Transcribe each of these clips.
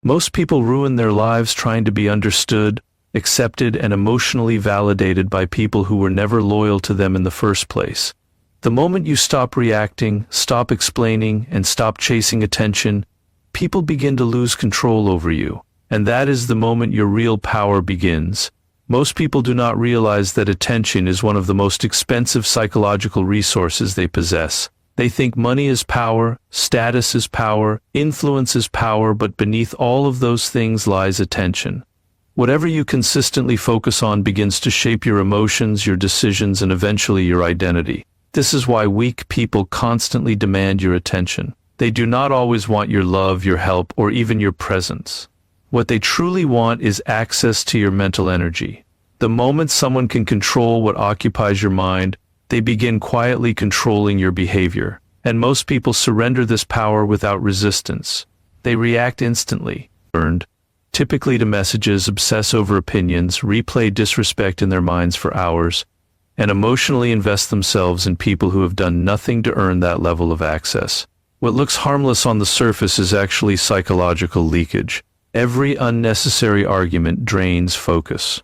Most people ruin their lives trying to be understood, accepted, and emotionally validated by people who were never loyal to them in the first place. The moment you stop reacting, stop explaining, and stop chasing attention, people begin to lose control over you, and that is the moment your real power begins. Most people do not realize that attention is one of the most expensive psychological resources they possess. They think money is power, status is power, influence is power, but beneath all of those things lies attention. Whatever you consistently focus on begins to shape your emotions, your decisions, and eventually your identity. This is why weak people constantly demand your attention. They do not always want your love, your help, or even your presence. What they truly want is access to your mental energy. The moment someone can control what occupies your mind, they begin quietly controlling your behavior. And most people surrender this power without resistance. They react instantly, burned, typically to messages, obsess over opinions, replay disrespect in their minds for hours, and emotionally invest themselves in people who have done nothing to earn that level of access. What looks harmless on the surface is actually psychological leakage. Every unnecessary argument drains focus.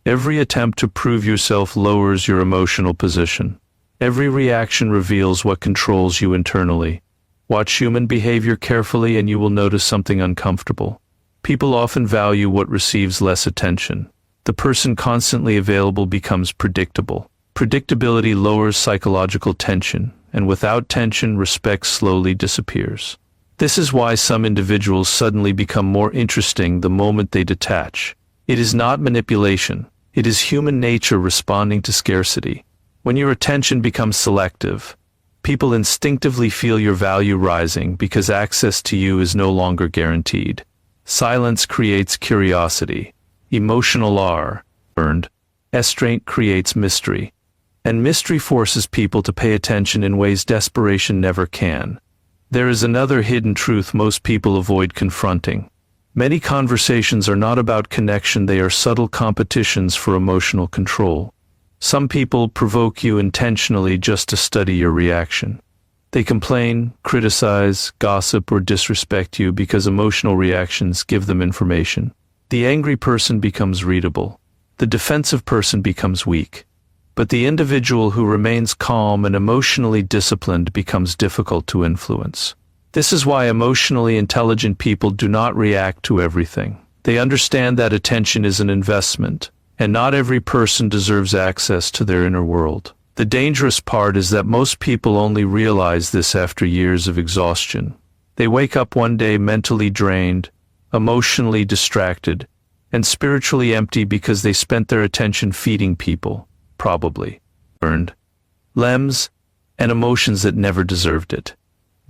Every attempt to prove yourself lowers your emotional position. Every reaction reveals what controls you internally. Watch human behavior carefully and you will notice something uncomfortable. People often value what receives less attention. The person constantly available becomes predictable. Predictability lowers psychological tension, and without tension, respect slowly disappears. This is why some individuals suddenly become more interesting the moment they detach. It is not manipulation. It is human nature responding to scarcity. When your attention becomes selective, people instinctively feel your value rising because access to you is no longer guaranteed. Silence creates curiosity. Emotional earned. Restraint creates mystery. And mystery forces people to pay attention in ways desperation never can. There is another hidden truth most people avoid confronting. Many conversations are not about connection, they are subtle competitions for emotional control. Some people provoke you intentionally just to study your reaction. They complain, criticize, gossip, or disrespect you because emotional reactions give them information. The angry person becomes readable. The defensive person becomes weak. But the individual who remains calm and emotionally disciplined becomes difficult to influence. This is why emotionally intelligent people do not react to everything. They understand that attention is an investment, and not every person deserves access to their inner world. The dangerous part is that most people only realize this after years of exhaustion. They wake up one day mentally drained, emotionally distracted, and spiritually empty because they spent their attention feeding people, probably earned, lems, and emotions that never deserved it.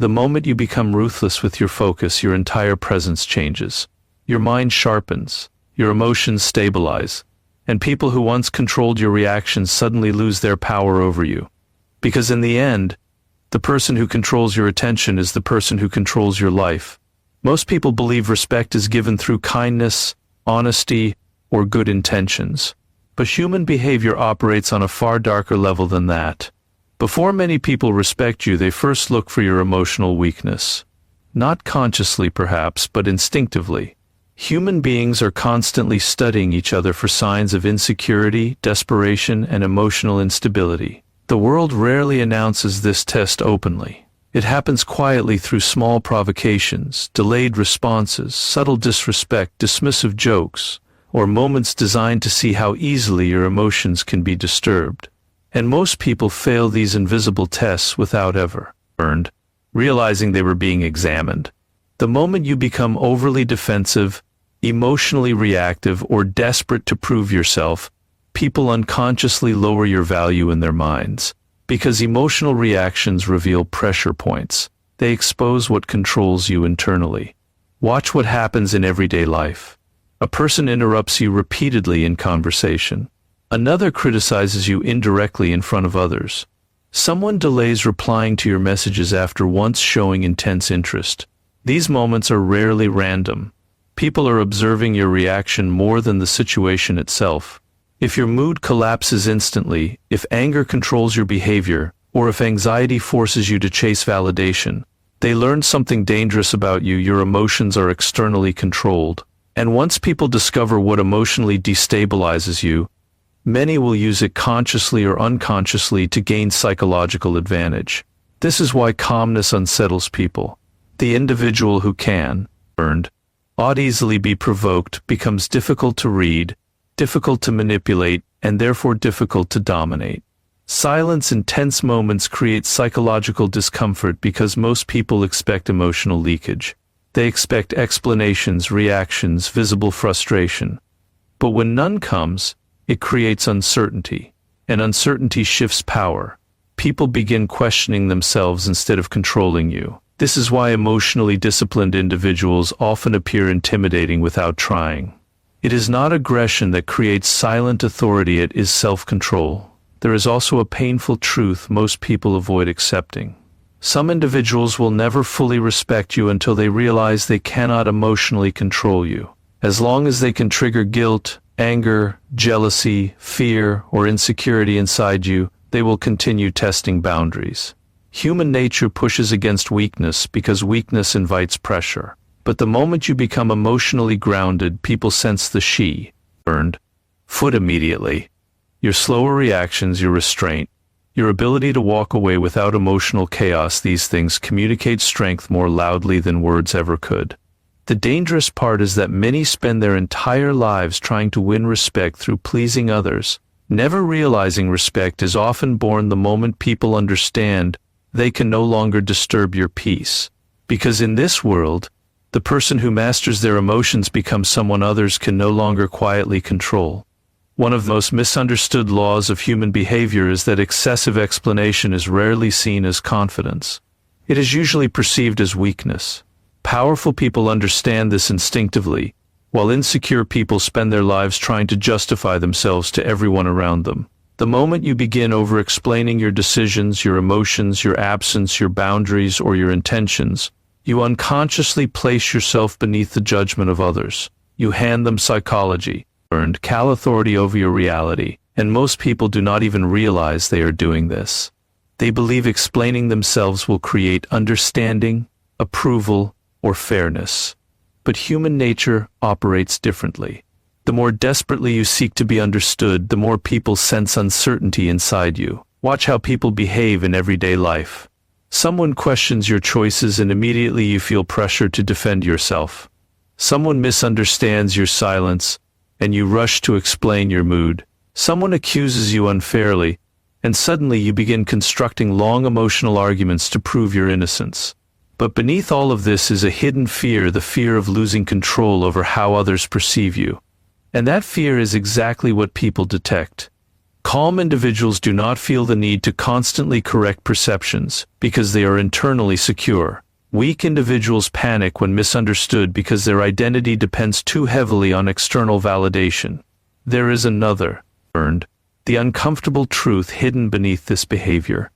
The moment you become ruthless with your focus, your entire presence changes. Your mind sharpens, your emotions stabilize, and people who once controlled your reactions suddenly lose their power over you. Because in the end, the person who controls your attention is the person who controls your life. Most people believe respect is given through kindness, honesty, or good intentions. But human behavior operates on a far darker level than that. Before many people respect you, they first look for your emotional weakness. Not consciously perhaps, but instinctively. Human beings are constantly studying each other for signs of insecurity, desperation, and emotional instability. The world rarely announces this test openly. It happens quietly through small provocations, delayed responses, subtle disrespect, dismissive jokes, or moments designed to see how easily your emotions can be disturbed. And most people fail these invisible tests without ever realizing they were being examined. The moment you become overly defensive, emotionally reactive, or desperate to prove yourself, people unconsciously lower your value in their minds. Because emotional reactions reveal pressure points. They expose what controls you internally. Watch what happens in everyday life. A person interrupts you repeatedly in conversation. Another criticizes you indirectly in front of others. Someone delays replying to your messages after once showing intense interest. These moments are rarely random. People are observing your reaction more than the situation itself. If your mood collapses instantly, if anger controls your behavior, or if anxiety forces you to chase validation, They learn something dangerous about you: your emotions are externally controlled. And once people discover what emotionally destabilizes you, many will use it consciously or unconsciously to gain psychological advantage. This is why calmness unsettles people. The individual who can, ought easily be provoked, becomes difficult to read, difficult to manipulate, and therefore difficult to dominate. Silence in tense moments creates psychological discomfort because most people expect emotional leakage. They expect explanations, reactions, visible frustration. But when none comes, it creates uncertainty, and uncertainty shifts power. People begin questioning themselves instead of controlling you. This is why emotionally disciplined individuals often appear intimidating without trying. It is not aggression that creates silent authority, it is self-control. There is also a painful truth most people avoid accepting. Some individuals will never fully respect you until they realize they cannot emotionally control you. As long as they can trigger guilt, anger, jealousy, fear, or insecurity inside you, they will continue testing boundaries. Human nature pushes against weakness because weakness invites pressure. But the moment you become emotionally grounded, people sense the foot immediately. Your slower reactions, your restraint, your ability to walk away without emotional chaos, these things communicate strength more loudly than words ever could. The dangerous part is that many spend their entire lives trying to win respect through pleasing others, never realizing respect is often born the moment people understand they can no longer disturb your peace. Because in this world, the person who masters their emotions becomes someone others can no longer quietly control. One of the most misunderstood laws of human behavior is that excessive explanation is rarely seen as confidence. It is usually perceived as weakness. Powerful people understand this instinctively, while insecure people spend their lives trying to justify themselves to everyone around them. The moment you begin over-explaining your decisions, your emotions, your absence, your boundaries, or your intentions, you unconsciously place yourself beneath the judgment of others. You hand them psychology, authority over your reality, and most people do not even realize they are doing this. They believe explaining themselves will create understanding, approval, or fairness. But human nature operates differently. The more desperately you seek to be understood, the more people sense uncertainty inside you. Watch how people behave in everyday life. Someone questions your choices and immediately you feel pressure to defend yourself. Someone misunderstands your silence, and you rush to explain your mood. Someone accuses you unfairly, and suddenly you begin constructing long emotional arguments to prove your innocence. But beneath all of this is a hidden fear, the fear of losing control over how others perceive you. And that fear is exactly what people detect. Calm individuals do not feel the need to constantly correct perceptions because they are internally secure. Weak individuals panic when misunderstood because their identity depends too heavily on external validation. There is another, the uncomfortable truth hidden beneath this behavior.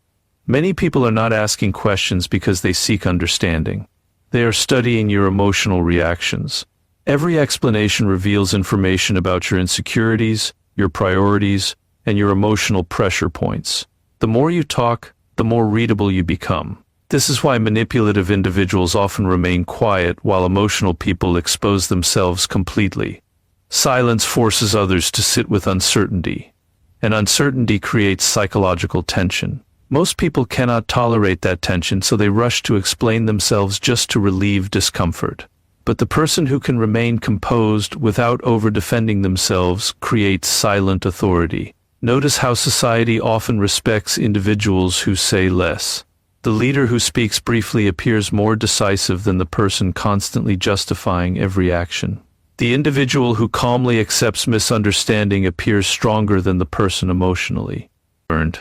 Many people are not asking questions because they seek understanding. They are studying your emotional reactions. Every explanation reveals information about your insecurities, your priorities, and your emotional pressure points. The more you talk, the more readable you become. This is why manipulative individuals often remain quiet while emotional people expose themselves completely. Silence forces others to sit with uncertainty, and uncertainty creates psychological tension. Most people cannot tolerate that tension, so they rush to explain themselves just to relieve discomfort. But the person who can remain composed without over-defending themselves creates silent authority. Notice how society often respects individuals who say less. The leader who speaks briefly appears more decisive than the person constantly justifying every action. The individual who calmly accepts misunderstanding appears stronger than the person emotionally burned.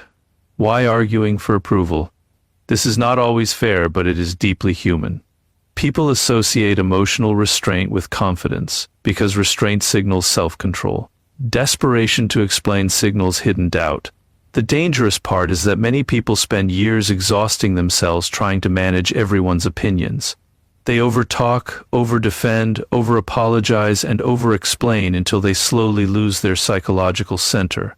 Why arguing for approval? This is not always fair, but it is deeply human. People associate emotional restraint with confidence because restraint signals self-control. Desperation to explain signals hidden doubt. The dangerous part is that many people spend years exhausting themselves trying to manage everyone's opinions. They overtalk, overdefend, over-apologize, and over-explain until they slowly lose their psychological center.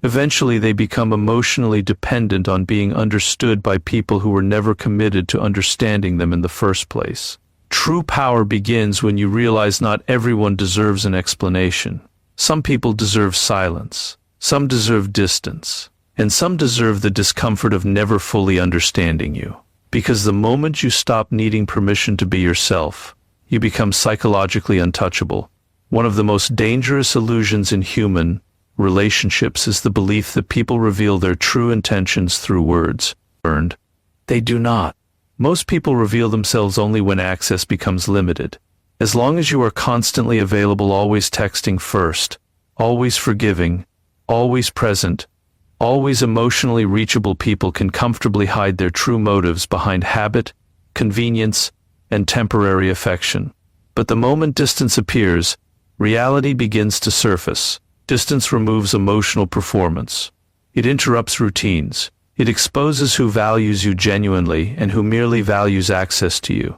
Eventually, they become emotionally dependent on being understood by people who were never committed to understanding them in the first place. True power begins when you realize not everyone deserves an explanation. Some people deserve silence, some deserve distance, and some deserve the discomfort of never fully understanding you. Because the moment you stop needing permission to be yourself, you become psychologically untouchable. One of the most dangerous illusions in human relationships is the belief that people reveal their true intentions through words. They do not. Most people reveal themselves only when access becomes limited. As long as you are constantly available, always texting first, always forgiving, always present, always emotionally reachable, people can comfortably hide their true motives behind habit, convenience, and temporary affection. But the moment distance appears, reality begins to surface. Distance removes emotional performance. It interrupts routines. It exposes who values you genuinely and who merely values access to you.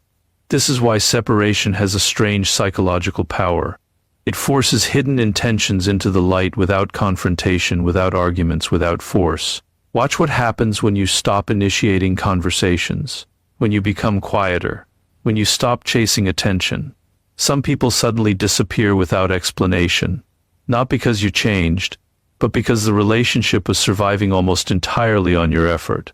This is why separation has a strange psychological power. It forces hidden intentions into the light without confrontation, without arguments, without force. Watch what happens when you stop initiating conversations, when you become quieter, when you stop chasing attention. Some people suddenly disappear without explanation, not because you changed, but because the relationship was surviving almost entirely on your effort.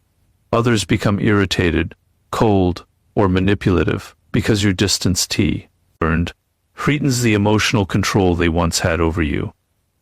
Others become irritated, cold, or manipulative because your distance threatens the emotional control they once had over you.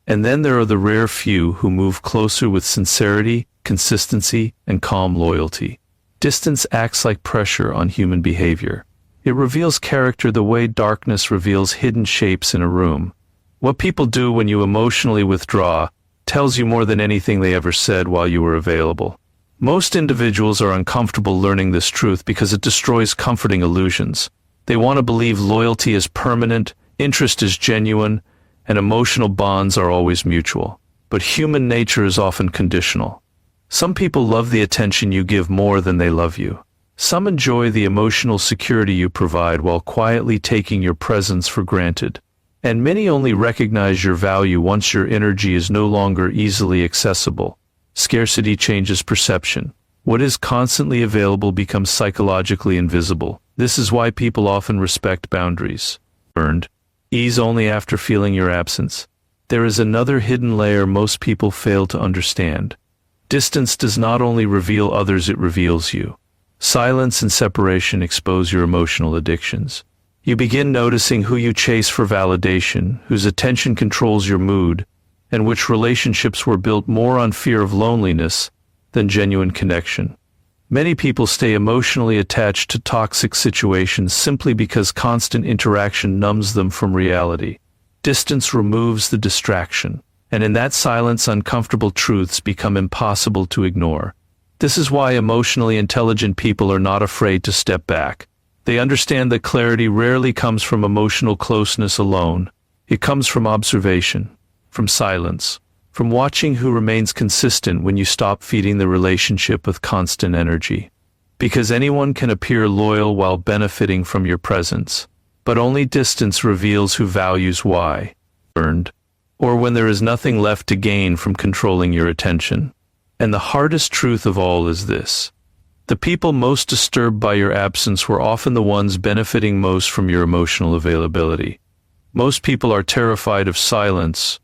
And then there are the rare few who move closer with sincerity, consistency, and calm loyalty. Distance acts like pressure on human behavior. It reveals character the way darkness reveals hidden shapes in a room. What people do when you emotionally withdraw tells you more than anything they ever said while you were available. Most individuals are uncomfortable learning this truth because it destroys comforting illusions. They want to believe loyalty is permanent, interest is genuine, and emotional bonds are always mutual. But human nature is often conditional. Some people love the attention you give more than they love you. Some enjoy the emotional security you provide while quietly taking your presence for granted. And many only recognize your value once your energy is no longer easily accessible. Scarcity changes perception. What is constantly available becomes psychologically invisible. This is why people often respect boundaries. Ease only after feeling your absence. There is another hidden layer most people fail to understand. Distance does not only reveal others, it reveals you. Silence and separation expose your emotional addictions. You begin noticing who you chase for validation, whose attention controls your mood, and which relationships were built more on fear of loneliness than genuine connection. Many people stay emotionally attached to toxic situations simply because constant interaction numbs them from reality. Distance removes the distraction, and in that silence, uncomfortable truths become impossible to ignore. This is why emotionally intelligent people are not afraid to step back. They understand that clarity rarely comes from emotional closeness alone. It comes from observation, from silence, from watching who remains consistent when you stop feeding the relationship with constant energy. Because anyone can appear loyal while benefiting from your presence, but only distance reveals who values why, or when there is nothing left to gain from controlling your attention. And the hardest truth of all is this. The people most disturbed by your absence were often the ones benefiting most from your emotional availability. Most people are terrified of silence,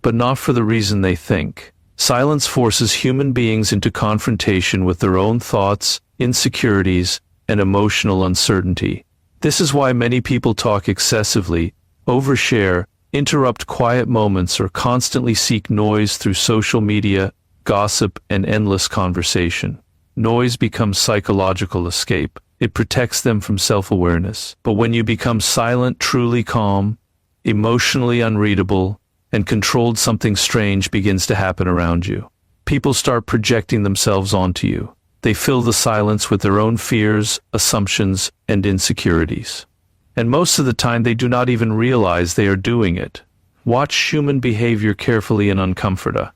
but not for the reason they think. Silence forces human beings into confrontation with their own thoughts, insecurities, and emotional uncertainty. This is why many people talk excessively, overshare, interrupt quiet moments, or constantly seek noise through social media, gossip, and endless conversation. Noise becomes psychological escape. It protects them from self-awareness. But when you become silent, truly calm, emotionally unreadable, and controlled, something strange begins to happen around you. People start projecting themselves onto you. They fill the silence with their own fears, assumptions, and insecurities. And most of the time they do not even realize they are doing it. Watch human behavior carefully and uncomfort.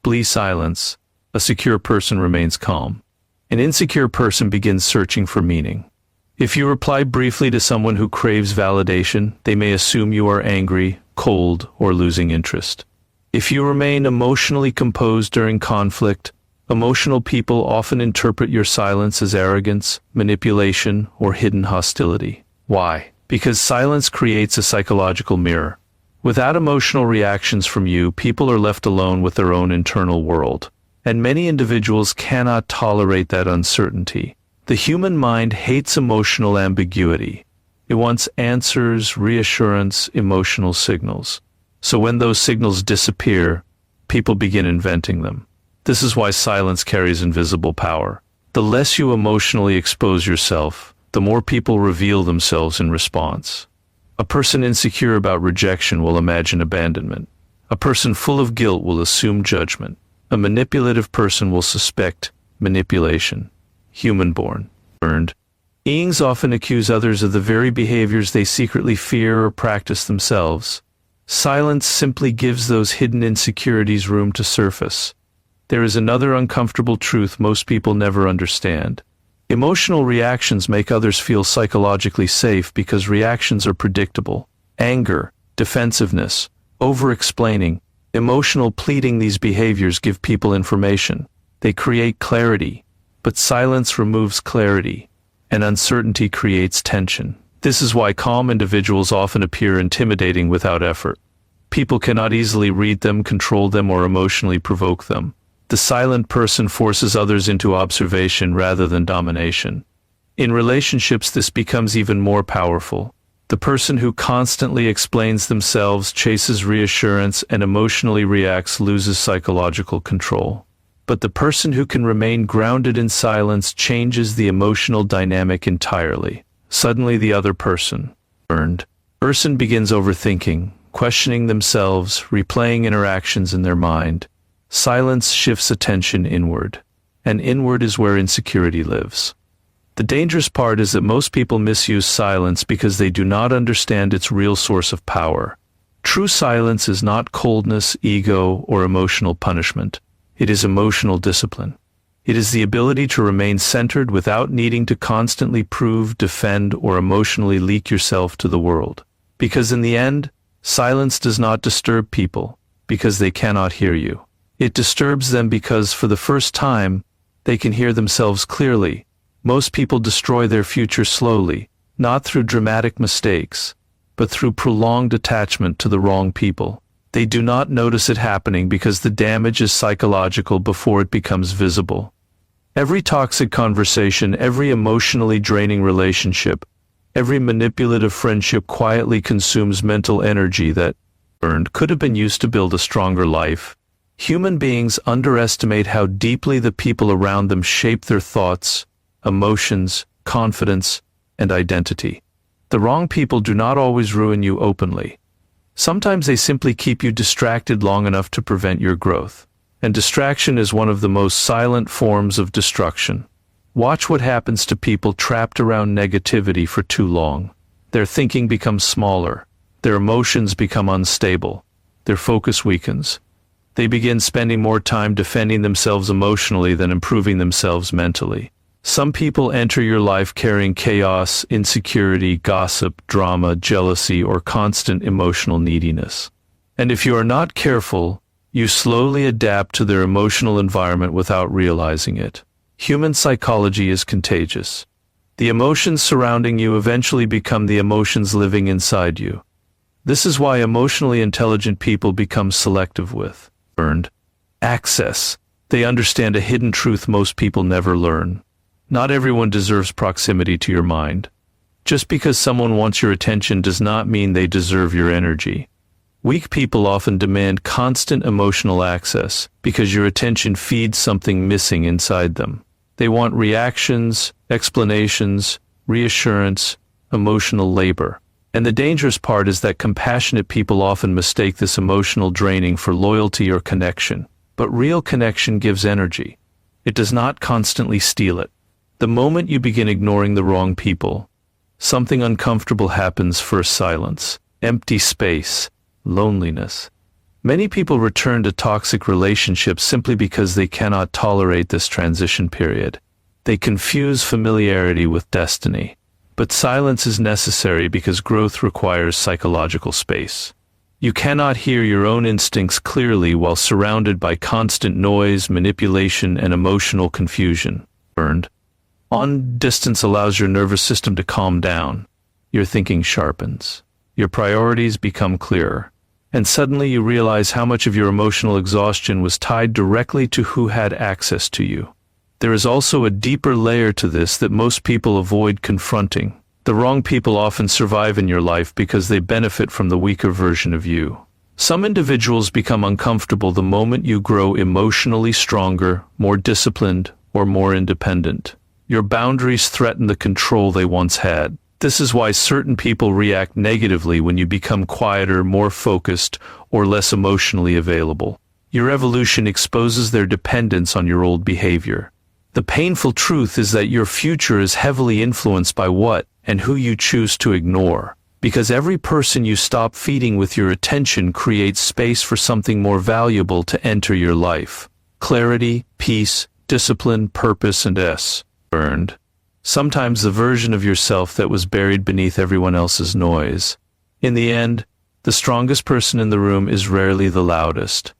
Flee silence. A secure person remains calm. An insecure person begins searching for meaning. If you reply briefly to someone who craves validation, they may assume you are angry, cold, or losing interest. If you remain emotionally composed during conflict, emotional people often interpret your silence as arrogance, manipulation, or hidden hostility. Why? Because silence creates a psychological mirror. Without emotional reactions from you, people are left alone with their own internal world. And many individuals cannot tolerate that uncertainty. The human mind hates emotional ambiguity. It wants answers, reassurance, emotional signals. So when those signals disappear, people begin inventing them. This is why silence carries invisible power. The less you emotionally expose yourself, the more people reveal themselves in response. A person insecure about rejection will imagine abandonment. A person full of guilt will assume judgment. A manipulative person will suspect manipulation. Human-born. Earned. Beings often accuse others of the very behaviors they secretly fear or practice themselves. Silence simply gives those hidden insecurities room to surface. There is another uncomfortable truth most people never understand. Emotional reactions make others feel psychologically safe because reactions are predictable. Anger, defensiveness, over-explaining, emotional pleading, these behaviors give people information. They create clarity, but silence removes clarity, and uncertainty creates tension. This is why calm individuals often appear intimidating without effort. People cannot easily read them, control them, or emotionally provoke them. The silent person forces others into observation rather than domination. In relationships, this becomes even more powerful. The person who constantly explains themselves, chases reassurance, and emotionally reacts loses psychological control. But the person who can remain grounded in silence changes the emotional dynamic entirely. Suddenly the other person begins overthinking, questioning themselves, replaying interactions in their mind. Silence shifts attention inward, and inward is where insecurity lives. The dangerous part is that most people misuse silence because they do not understand its real source of power. True silence is not coldness, ego, or emotional punishment. It is emotional discipline. It is the ability to remain centered without needing to constantly prove, defend, or emotionally leak yourself to the world. Because in the end, silence does not disturb people because they cannot hear you. It disturbs them because, for the first time, they can hear themselves clearly. Most people destroy their future slowly, not through dramatic mistakes, but through prolonged attachment to the wrong people. They do not notice it happening because the damage is psychological before it becomes visible. Every toxic conversation, every emotionally draining relationship, every manipulative friendship quietly consumes mental energy that, earned, could have been used to build a stronger life. Human beings underestimate how deeply the people around them shape their thoughts, emotions, confidence, and identity. The wrong people do not always ruin you openly. Sometimes they simply keep you distracted long enough to prevent your growth. And distraction is one of the most silent forms of destruction. Watch what happens to people trapped around negativity for too long. Their thinking becomes smaller. Their emotions become unstable. Their focus weakens. They begin spending more time defending themselves emotionally than improving themselves mentally. Some people enter your life carrying chaos, insecurity, gossip, drama, jealousy, or constant emotional neediness. And if you are not careful, you slowly adapt to their emotional environment without realizing it. Human psychology is contagious. The emotions surrounding you eventually become the emotions living inside you. This is why emotionally intelligent people become selective with earned access. They understand a hidden truth most people never learn. Not everyone deserves proximity to your mind. Just because someone wants your attention does not mean they deserve your energy. Weak people often demand constant emotional access because your attention feeds something missing inside them. They want reactions, explanations, reassurance, emotional labor. And the dangerous part is that compassionate people often mistake this emotional draining for loyalty or connection. But real connection gives energy. It does not constantly steal it. The moment you begin ignoring the wrong people, something uncomfortable happens. First, silence, empty space, loneliness. Many people return to toxic relationships simply because they cannot tolerate this transition period. They confuse familiarity with destiny. But silence is necessary because growth requires psychological space. You cannot hear your own instincts clearly while surrounded by constant noise, manipulation, and emotional confusion. On distance allows your nervous system to calm down. Your thinking sharpens. Your priorities become clearer. And suddenly you realize how much of your emotional exhaustion was tied directly to who had access to you. There is also a deeper layer to this that most people avoid confronting. The wrong people often survive in your life because they benefit from the weaker version of you. Some individuals become uncomfortable the moment you grow emotionally stronger, more disciplined, or more independent. Your boundaries threaten the control they once had. This is why certain people react negatively when you become quieter, more focused, or less emotionally available. Your evolution exposes their dependence on your old behavior. The painful truth is that your future is heavily influenced by what and who you choose to ignore, because every person you stop feeding with your attention creates space for something more valuable to enter your life. Clarity, peace, discipline, purpose, and earned. Sometimes the version of yourself that was buried beneath everyone else's noise. In the end, the strongest person in the room is rarely the loudest.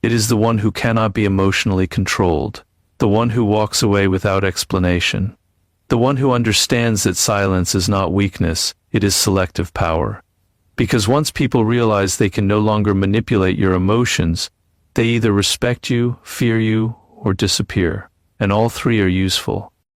It is the one who cannot be emotionally controlled, the one who walks away without explanation, the one who understands that silence is not weakness, it is selective power. Because once people realize they can no longer manipulate your emotions, they either respect you, fear you, or disappear, and all three are useful.